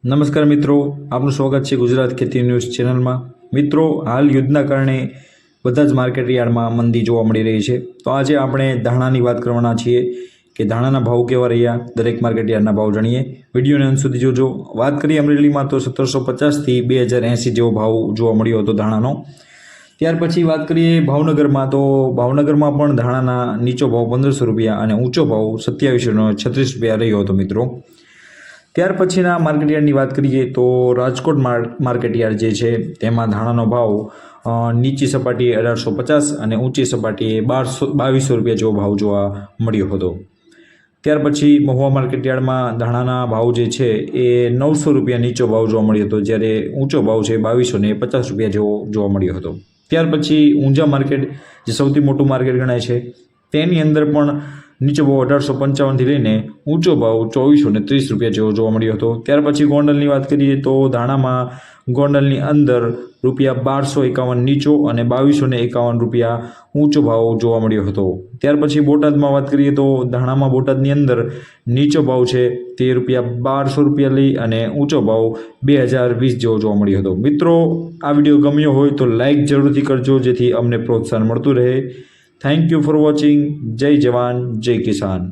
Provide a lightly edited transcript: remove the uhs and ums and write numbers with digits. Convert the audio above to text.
નમસ્કાર મિત્રો, આપનું સ્વાગત છે ગુજરાત ખેતી ન્યૂઝ ચેનલમાં। મિત્રો, હાલ યુદ્ધના કારણે બધા જ માર્કેટ યાર્ડમાં મંદી જોવા મળી રહી છે। તો આજે આપણે ધાણાની વાત કરવાના છીએ કે ધાણાના ભાવ કેવા રહ્યા, દરેક માર્કેટ યાર્ડના ભાવ જાણીએ। વિડીયોને અંત સુધી જોજો। વાત કરીએ અમરેલીમાં તો 1750થી 2080 જેવો ભાવ જોવા મળ્યો હતો ધાણાનો। ત્યાર પછી વાત કરીએ ભાવનગરમાં, તો ભાવનગરમાં પણ ધાણાના નીચો ભાવ 1500 રૂપિયા અને ઊંચો ભાવ 2736 રૂપિયા રહ્યો હતો મિત્રો। ત્યાર પછીના માર્કેટયાર્ડની વાત કરીએ તો રાજકોટ માર્કેટયાર્ડ જે છે તેમાં ધાણાનો ભાવ નીચી સપાટીએ 1850 અને ઊંચી સપાટીએ 2200 રૂપિયા જેવો ભાવ જોવા મળ્યો હતો। ત્યાર પછી મહુવા માર્કેટયાર્ડમાં ધાણાના ભાવ જે છે એ 900 રૂપિયા નીચો ભાવ જોવા મળ્યો હતો, જ્યારે ઊંચો ભાવ છે 2250 રૂપિયા જેવો જોવા મળ્યો હતો। ત્યાર પછી ઊંઝા માર્કેટ, જે સૌથી મોટું માર્કેટ ગણાય છે, તેની અંદર પણ નીચો ભાવ 1855થી લઈને ઊંચો ભાવ 2430 રૂપિયા જેવો જોવા મળ્યો હતો। ત્યાર પછી ગોંડલની વાત કરીએ તો ધાણામાં ગોંડલની અંદર ₹1251 નીચો અને 2251 રૂપિયા ઊંચો ભાવ જોવા મળ્યો હતો। ત્યાર પછી બોટાદમાં વાત કરીએ તો ધાણામાં બોટાદની અંદર નીચો ભાવ છે તે ₹1200 લઈ અને ઊંચો ભાવ 2020 જેવો જોવા મળ્યો હતો। મિત્રો, આ વિડીયો ગમ્યો હોય તો લાઈક જરૂરથી કરજો, જેથી અમને પ્રોત્સાહન મળતું રહે। Thank you for watching. જય જવાન, જય કિસાન।